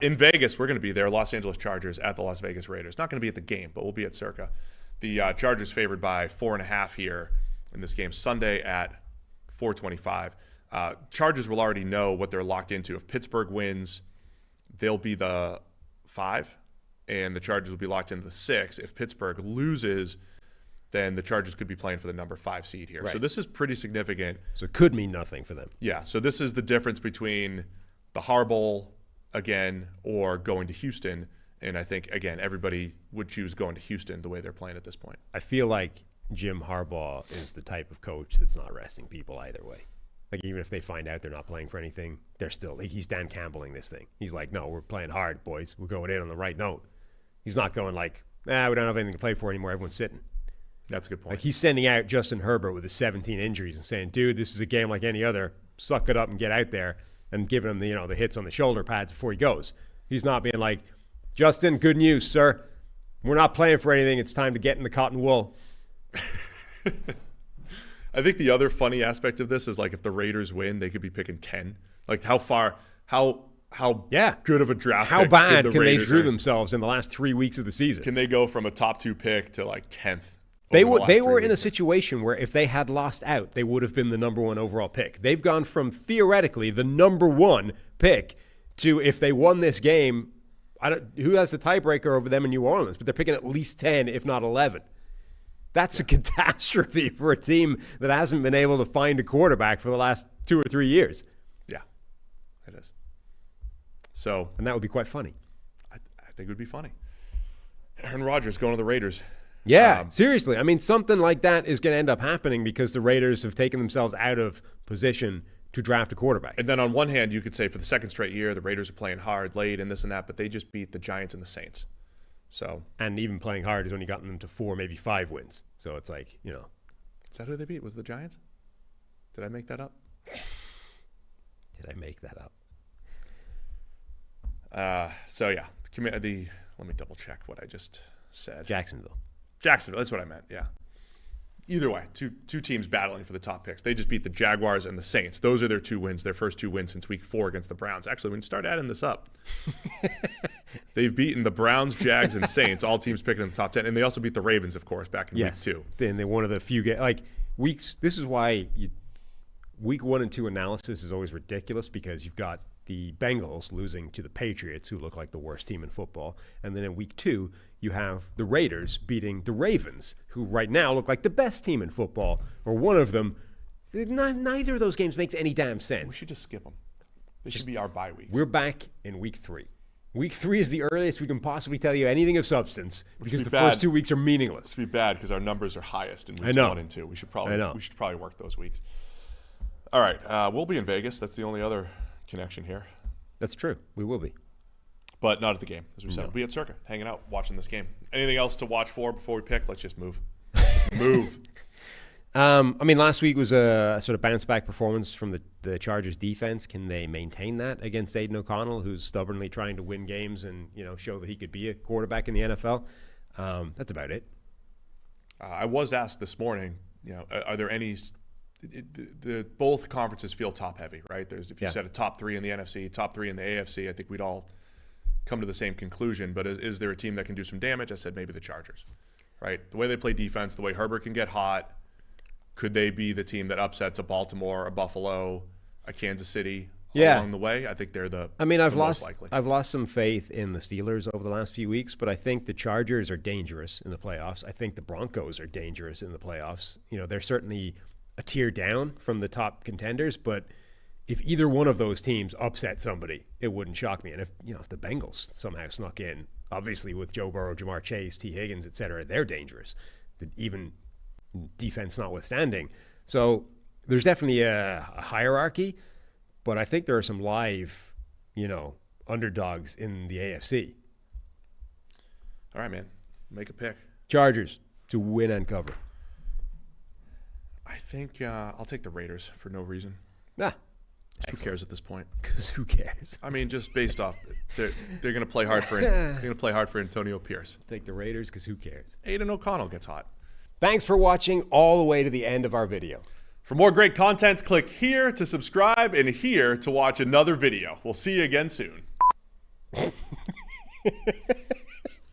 In Vegas, we're going to be there. Los Angeles Chargers at the Las Vegas Raiders. Not going to be at the game, but we'll be at Circa. The Chargers favored by 4.5 here in this game. Sunday at 4:25. Chargers will already know what they're locked into. If Pittsburgh wins, they'll be the 5, and the Chargers will be locked into the 6. If Pittsburgh loses, then the Chargers could be playing for the number 5 seed here. Right. So this is pretty significant. So it could mean nothing for them. Yeah, so this is the difference between the Harbaugh again or going to Houston. And I think, again, everybody would choose going to Houston the way they're playing at this point. I feel like Jim Harbaugh is the type of coach that's not resting people either way. Like, even if they find out they're not playing for anything, they're still, like, he's Dan Campbelling this thing. He's like, no, we're playing hard, boys. We're going in on the right note. He's not going like, we don't have anything to play for anymore. Everyone's sitting. That's a good point. Like, he's sending out Justin Herbert with his 17 injuries and saying, dude, this is a game like any other. Suck it up and get out there, and giving him the hits on the shoulder pads before he goes. He's not being like, Justin, good news, sir. We're not playing for anything. It's time to get in the cotton wool. I think the other funny aspect of this is, like, if the Raiders win, they could be picking 10. Like, how good of a draft how pick bad can Raiders they screw themselves in the last 3 weeks of the season? Can they go from a top 2 pick to, like, 10th? They were in a situation where if they had lost out, they would have been the number 1 overall pick. They've gone from theoretically the number 1 pick to, if they won this game, who has the tiebreaker over them in New Orleans? But they're picking at least 10, if not 11. That's a catastrophe for a team that hasn't been able to find a quarterback for the last 2 or 3 years. Yeah, it is. So, and that would be quite funny. I think it would be funny. Aaron Rodgers going to the Raiders. Yeah, seriously. I mean, something like that is going to end up happening because the Raiders have taken themselves out of position to draft a quarterback. And then on one hand, you could say for the second straight year, the Raiders are playing hard late and this and that, but they just beat the Giants and the Saints. So, and even playing hard has only gotten them to 4, maybe 5 wins. So it's like, Is that who they beat? Was it the Giants? Did I make that up? Did I make that up? let me double check what I just said. Jacksonville, that's what I meant, yeah. Either way, two teams battling for the top picks. They just beat the Jaguars and the Saints. Those are their 2 wins, their first 2 wins since week 4 against the Browns. Actually, when you start adding this up, they've beaten the Browns, Jags, and Saints, all teams picking in the top 10. And they also beat the Ravens, of course, back in week 2. And they're one of the few weeks. This is why week 1 and 2 analysis is always ridiculous, because you've got the Bengals losing to the Patriots, who look like the worst team in football. And then in week 2, you have the Raiders beating the Ravens, who right now look like the best team in football, or one of them. Neither of those games makes any damn sense. We should just skip them. They should be our bye weeks. We're back in week 3. Week 3 is the earliest we can possibly tell you anything of substance, because the first 2 weeks are meaningless. It's be bad because our numbers are highest in weeks 1 and 2. We should probably work those weeks. All right, we'll be in Vegas. That's the only other connection here. That's true. We will be. But not at the game, as we said. We'll be at Circa, hanging out, watching this game. Anything else to watch for before we pick? Let's just move. Last week was a sort of bounce-back performance from the Chargers defense. Can they maintain that against Aiden O'Connell, who's stubbornly trying to win games and show that he could be a quarterback in the NFL? That's about it. I was asked this morning, are there any both conferences feel top-heavy, right? If you said a top 3 in the NFC, top 3 in the AFC, I think we'd all come to the same conclusion. But is there a team that can do some damage? I said maybe the Chargers, right? The way they play defense, the way Herbert can get hot, could they be the team that upsets a Baltimore, a Buffalo, a Kansas City along the way? I think they're the most likely. I've lost some faith in the Steelers over the last few weeks, but I think the Chargers are dangerous in the playoffs. I think the Broncos are dangerous in the playoffs. They're certainly a tier down from the top contenders, but if either one of those teams upset somebody, it wouldn't shock me. And if the Bengals somehow snuck in, obviously with Joe Burrow, Jamar Chase, T. Higgins, et cetera, they're dangerous, even defense notwithstanding. So there's definitely a hierarchy, but I think there are some live, underdogs in the AFC. All right, man. Make a pick. Chargers to win and cover. I think I'll take the Raiders for no reason. Nah. Who cares at this point? Because who cares? I mean, just based off, they're going to play hard for Antonio Pierce. Take the Raiders because who cares? Aiden O'Connell gets hot. Thanks for watching all the way to the end of our video. For more great content, click here to subscribe and here to watch another video. We'll see you again soon.